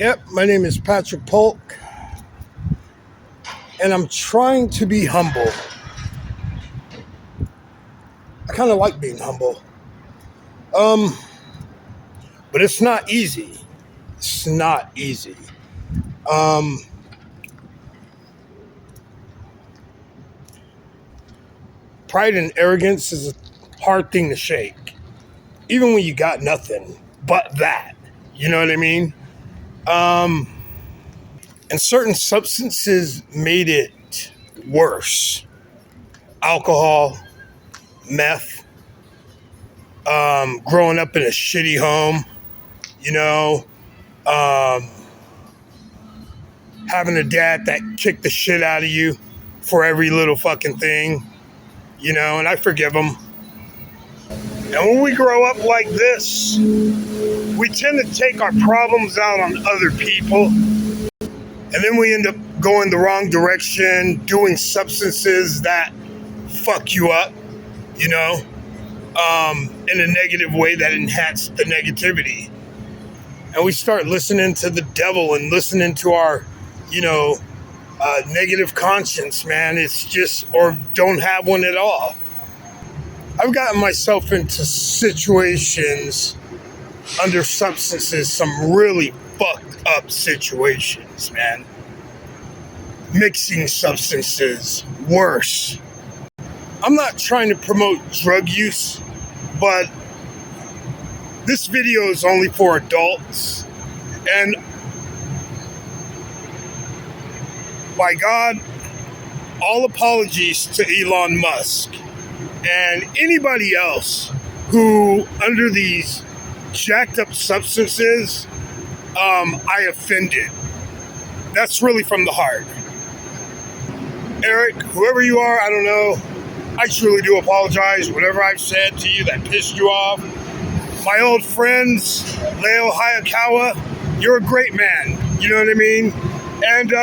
Yep, my name is Patrick Polk, and I'm trying to be humble. I kind of like being humble, um, but it's not easy. It's not easy. Um, Pride and arrogance is a hard thing to shake, even when you got nothing but that. You know what I mean? Um, and certain substances made it worse. Alcohol, meth, growing up in a shitty home, you know, um, having a dad that kicked the shit out of you for every little fucking thing, and I forgive him. And when we grow up like this, we tend to take our problems out on other people, and then we end up going the wrong direction, doing substances that fuck you up, in a negative way that enhance the negativity. And we start listening to the devil and listening to our, negative conscience, man. It's just, or don't have one at all. I've gotten myself into situations under substances, some really fucked up situations, man. Mixing substances, worse. I'm not trying to promote drug use, but this video is only for adults. And by God, all apologies to Elon Musk and anybody else who, under these jacked up substances, I offended. That's really from the heart. Eric, whoever you are, I don't know. I truly do apologize. Whatever I've said to you that pissed you off. My old friends, Leo Hayakawa, you're a great man. You know what I mean? And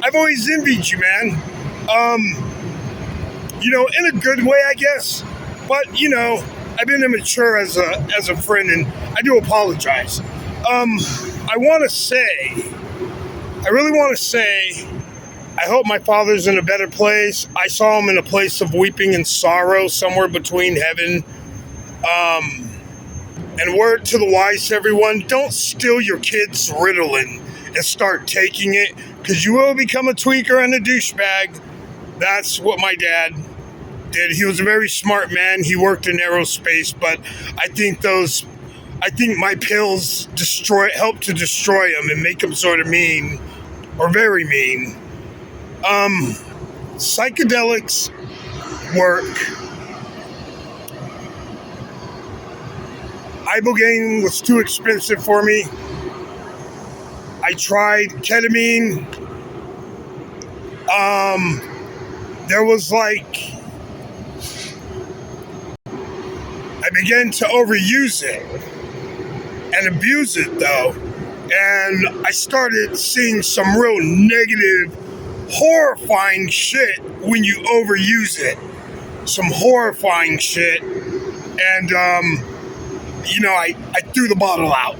I've always envied you, man. In a good way, I guess. But, I've been immature as a friend, and I do apologize. I really want to say, I hope my father's in a better place. I saw him in a place of weeping and sorrow, somewhere between heaven. And word to the wise, everyone, don't steal your kids' Ritalin and start taking it, because you will become a tweaker and a douchebag. That's what my dad did. He was a very smart man. He worked in aerospace, but I think my pills helped to destroy him and make him sort of mean, or very mean. Psychedelics work. Ibogaine was too expensive for me. I tried ketamine. There was I began to overuse it and abuse it though. And I started seeing some real negative, horrifying shit when you overuse it. Some horrifying shit. And, I threw the bottle out,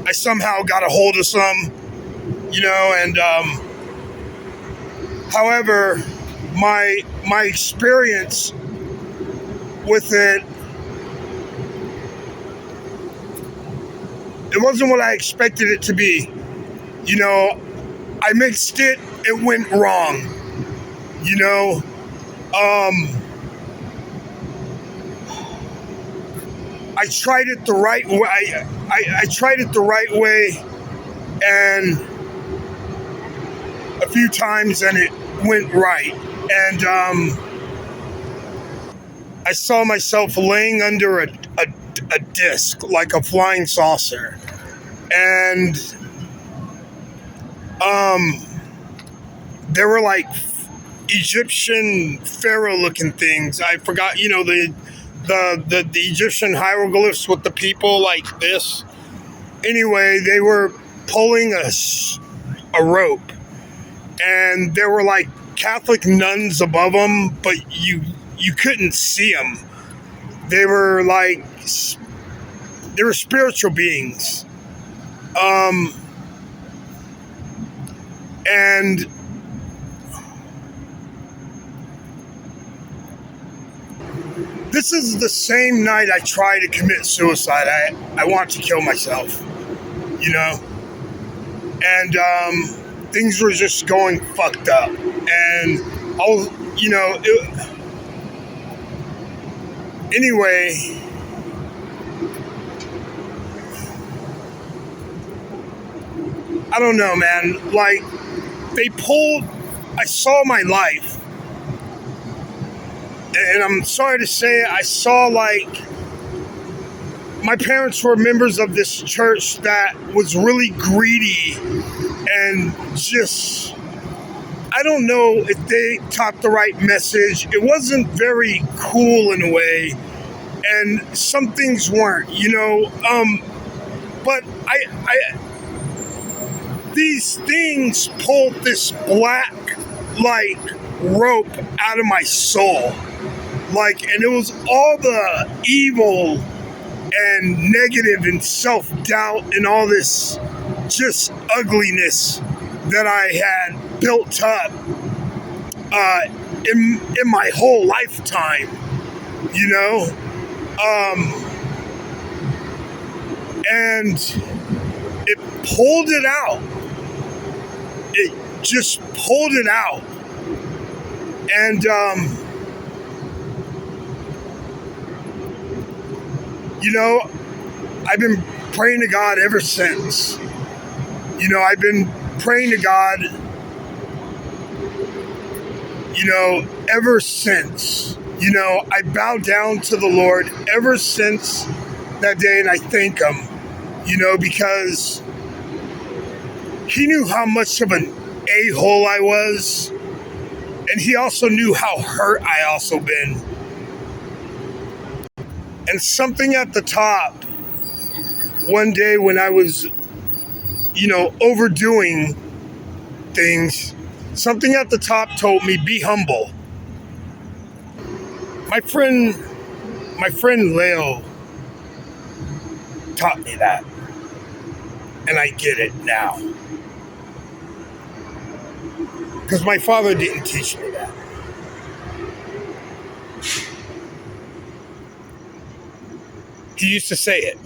I somehow got a hold of some, and, however, my experience with it wasn't what I expected it to be. I mixed it, it went wrong, I tried it the right way. I tried it the right way, and a few times, and it went right. And I saw myself laying under a disc, like a flying saucer, and there were like Egyptian pharaoh-looking things. I forgot, the Egyptian hieroglyphs with the people like this. Anyway, they were pulling a rope, and there were like Catholic nuns above them, but you couldn't see them. They were like, they were spiritual beings. And this is the same night I tried to commit suicide. I want to kill myself, you know? And things were just going fucked up. And I was, anyway, I don't know, man. Like, I saw my life. And I'm sorry to say, I saw, like, my parents were members of this church that was really greedy and just, I don't know if they taught the right message. It wasn't very cool in a way, and some things weren't, but these things pulled this black, like, rope out of my soul. Like, and it was all the evil and negative and self-doubt and all this just ugliness that I had built up in my whole lifetime, and it pulled it out. It just pulled it out. And I've been praying to God ever since. I've been praying to God, ever since. I bowed down to the Lord ever since that day, and I thank Him, because He knew how much of an a-hole I was, and He also knew how hurt I also been. And something at the top, one day when I was, overdoing things, something at the top told me, be humble. My friend Leo taught me that. And I get it now. Because my father didn't teach me that. He used to say it.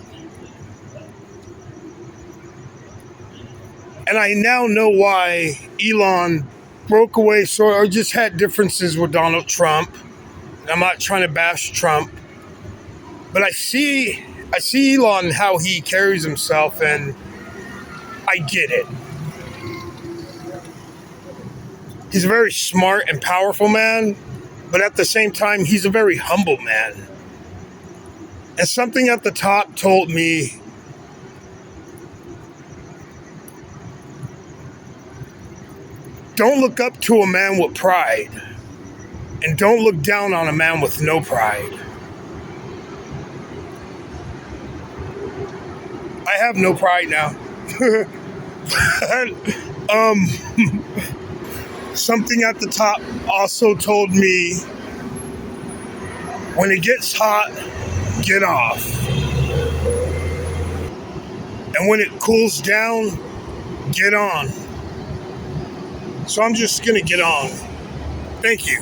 And I now know why Elon broke away or just had differences with Donald Trump. I'm not trying to bash Trump, but I see Elon, how he carries himself, and I get it. He's a very smart and powerful man, but at the same time, he's a very humble man. And something at the top told me, don't look up to a man with pride, and don't look down on a man with no pride. I have no pride now. Something at the top also told me, when it gets hot, get off. And when it cools down, get on. So I'm just going to get on. Thank you.